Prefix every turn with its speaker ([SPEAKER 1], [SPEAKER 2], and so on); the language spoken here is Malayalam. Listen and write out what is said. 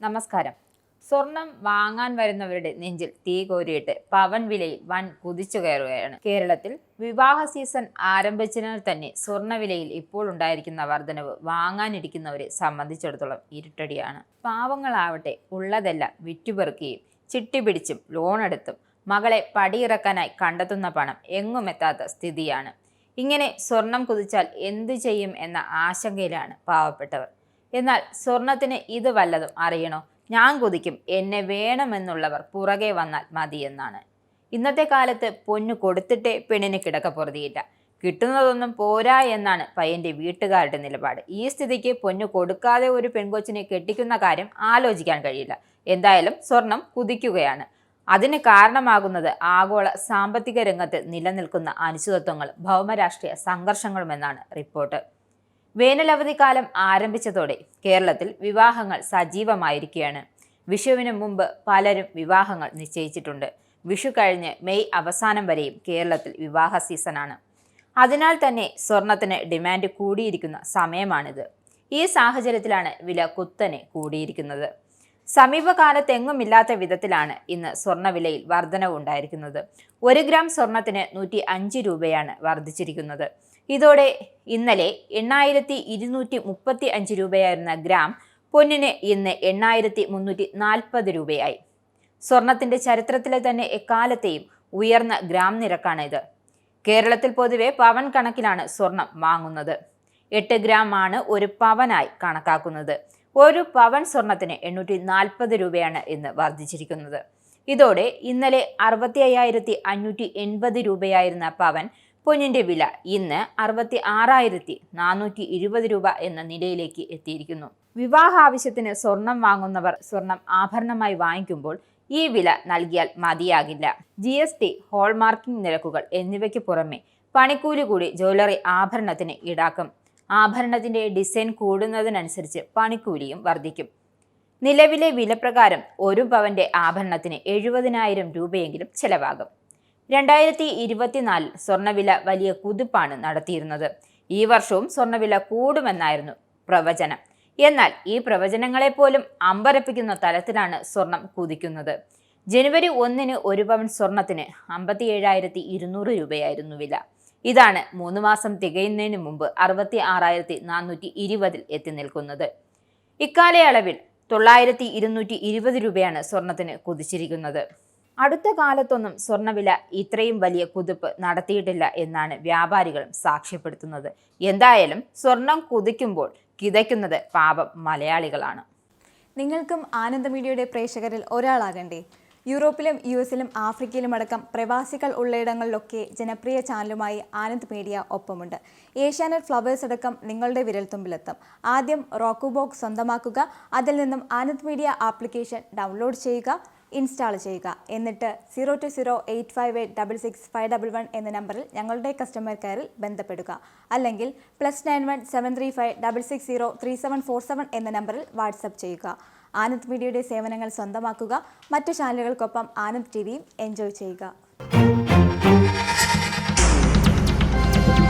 [SPEAKER 1] നമസ്കാരം. സ്വർണം വാങ്ങാൻ വരുന്നവരുടെ നെഞ്ചിൽ തീ കോരിയിട്ട് പവൻ വിലയിൽ വൻ കുതിച്ചു കയറുകയാണ്. കേരളത്തിൽ വിവാഹ സീസൺ ആരംഭിച്ചതിനാൽ തന്നെ സ്വർണ്ണവിലയിൽ ഇപ്പോൾ ഉണ്ടായിരിക്കുന്ന വർധനവ് വാങ്ങാനിരിക്കുന്നവരെ സംബന്ധിച്ചിടത്തോളം ഇരുട്ടടിയാണ്. പാവങ്ങളാവട്ടെ ഉള്ളതെല്ലാം വിറ്റുപെറുക്കുകയും ചിട്ടിപിടിച്ചും ലോണെടുത്തും മകളെ പടിയിറക്കാനായി കണ്ടെത്തുന്ന പണം എങ്ങുമെത്താത്ത സ്ഥിതിയാണ്. ഇങ്ങനെ സ്വർണം കുതിച്ചാൽ എന്തു ചെയ്യും എന്ന ആശങ്കയിലാണ് പാവപ്പെട്ടവർ. എന്നാൽ സ്വർണത്തിന് ഇത് വല്ലതും അറിയണോ? ഞാൻ കുതിക്കും, എന്നെ വേണമെന്നുള്ളവർ പുറകെ വന്നാൽ മതിയെന്നാണ്. ഇന്നത്തെ കാലത്ത് പൊന്നു കൊടുത്തിട്ടേ പെണ്ണിന് കിടക്കപ്പുറതിയില്ല. കിട്ടുന്നതൊന്നും പോരാ എന്നാണ് പയ്യന്റെ വീട്ടുകാരുടെ നിലപാട്. ഈ സ്ഥിതിക്ക് പൊന്നു കൊടുക്കാതെ ഒരു പെൺകൊച്ചിനെ കെട്ടിക്കുന്ന കാര്യം ആലോചിക്കാൻ കഴിയില്ല. എന്തായാലും സ്വർണം കുതിക്കുകയാണ്. അതിന് കാരണമാകുന്നത് ആഗോള സാമ്പത്തിക രംഗത്ത് നിലനിൽക്കുന്ന അനിശ്ചിതത്വങ്ങളും ഭൗമരാഷ്ട്രീയ സംഘർഷങ്ങളുമെന്നാണ് റിപ്പോർട്ട്. വേനലവധിക്കാലം ആരംഭിച്ചതോടെ കേരളത്തിൽ വിവാഹങ്ങൾ സജീവമായിരിക്കുകയാണ്. വിഷുവിന് മുമ്പ് പലരും വിവാഹങ്ങൾ നിശ്ചയിച്ചിട്ടുണ്ട്. വിഷു കഴിഞ്ഞ് മെയ് അവസാനം വരെയും കേരളത്തിൽ വിവാഹ സീസണാണ്. അതിനാൽ തന്നെ സ്വർണത്തിന് ഡിമാൻഡ് കൂടിയിരിക്കുന്ന സമയമാണിത്. ഈ സാഹചര്യത്തിലാണ് വില കുത്തനെ കൂടിയിരിക്കുന്നത്. സമീപകാലത്തെങ്ങുമില്ലാത്ത വിധത്തിലാണ് ഇന്ന് സ്വർണ്ണവിലയിൽ വർധനവുണ്ടായിരിക്കുന്നത്. 1 ഗ്രാം സ്വർണത്തിന് 105 രൂപയാണ് വർദ്ധിച്ചിരിക്കുന്നത്. ഇതോടെ ഇന്നലെ 8,235 രൂപയായിരുന്ന ഗ്രാം പൊന്നിന് ഇന്ന് 8,340 രൂപയായി. സ്വർണത്തിന്റെ ചരിത്രത്തിലെ തന്നെ എക്കാലത്തെയും ഉയർന്ന ഗ്രാം നിരക്കാണ് ഇത്. കേരളത്തിൽ പൊതുവെ പവൻ കണക്കിലാണ് സ്വർണം വാങ്ങുന്നത്. 8 ഗ്രാം ആണ് ഒരു പവനായി കണക്കാക്കുന്നത്. ഒരു പവൻ സ്വർണത്തിന് 840 രൂപയാണ് ഇന്ന് വർദ്ധിച്ചിരിക്കുന്നത്. ഇതോടെ ഇന്നലെ 65,580 രൂപയായിരുന്ന പവൻ പൊന്നിന്റെ വില ഇന്ന് 66,420 രൂപ എന്ന നിലയിലേക്ക് എത്തിയിരിക്കുന്നു. വിവാഹ ആവശ്യത്തിന് സ്വർണം വാങ്ങുന്നവർ സ്വർണം ആഭരണമായി വാങ്ങിക്കുമ്പോൾ ഈ വില നൽകിയാൽ മതിയാകില്ല. GST, ഹോൾമാർക്കിംഗ് നിരക്കുകൾ എന്നിവയ്ക്ക് പുറമെ പണിക്കൂലി കൂടി ജ്വല്ലറി ആഭരണത്തിന് ഈടാക്കും. ആഭരണത്തിന്റെ ഡിസൈൻ കൂടുന്നതിനനുസരിച്ച് പണിക്കൂലിയും വർദ്ധിക്കും. നിലവിലെ വിലപ്രകാരം ഒരു പവന്റെ ആഭരണത്തിന് 70,000 രൂപയെങ്കിലും ചെലവാകും. 2024 സ്വർണ്ണവില വലിയ കുതിപ്പാണ് നടത്തിയിരുന്നത്. ഈ വർഷവും സ്വർണ്ണവില കൂടുമെന്നായിരുന്നു പ്രവചനം. എന്നാൽ ഈ പ്രവചനങ്ങളെപ്പോലും അമ്പരപ്പിക്കുന്ന തലത്തിലാണ് സ്വർണം കുതിക്കുന്നത്. ജനുവരി 1-ന് ഒരു പവൻ സ്വർണത്തിന് 57,200 രൂപയായിരുന്നു വില. ഇതാണ് 3 മാസം തികയുന്നതിന് മുമ്പ് 66,420 എത്തി നിൽക്കുന്നത്. ഇക്കാലയളവിൽ 9,220 രൂപയാണ് സ്വർണത്തിന് കുതിച്ചിരിക്കുന്നത്. അടുത്ത കാലത്തൊന്നും സ്വർണ്ണവില ഇത്രയും വലിയ കുതിപ്പ് നടത്തിയിട്ടില്ല എന്നാണ് വ്യാപാരികളും സാക്ഷ്യപ്പെടുത്തുന്നത്. എന്തായാലും സ്വർണം കുതിക്കുമ്പോൾ കിതയ്ക്കുന്നത് പാവം മലയാളികളാണ്.
[SPEAKER 2] നിങ്ങൾക്കും ആനന്ദ മീഡിയയുടെ പ്രേക്ഷകരിൽ ഒരാളാകണ്ടേ? യൂറോപ്പിലും US-ലും ആഫ്രിക്കയിലും അടക്കം പ്രവാസികൾ ഉള്ളയിടങ്ങളിലൊക്കെ ജനപ്രിയ ചാനലുമായി ആനന്ദ് മീഡിയ ഒപ്പമുണ്ട്. ഏഷ്യാനെറ്റ് ഫ്ലവേഴ്സ് അടക്കം നിങ്ങളുടെ വിരൽത്തുമ്പിലെത്തും. ആദ്യം റോക്കു ബോക്സ് സ്വന്തമാക്കുക. അതിൽ നിന്നും ആനന്ദ് മീഡിയ ആപ്ലിക്കേഷൻ ഡൗൺലോഡ് ചെയ്യുക, ഇൻസ്റ്റാൾ ചെയ്യുക. എന്നിട്ട് 02085866511 എന്ന നമ്പറിൽ ഞങ്ങളുടെ കസ്റ്റമർ കെയറിൽ ബന്ധപ്പെടുക. അല്ലെങ്കിൽ +91 735 660 3747 എന്ന നമ്പറിൽ വാട്സപ്പ് ചെയ്യുക. ആനന്ദ് മീഡിയയുടെ സേവനങ്ങൾ സ്വന്തമാക്കുക. മറ്റു ചാനലുകൾക്കൊപ്പം ആനന്ദ് TVയും എൻജോയ് ചെയ്യുക.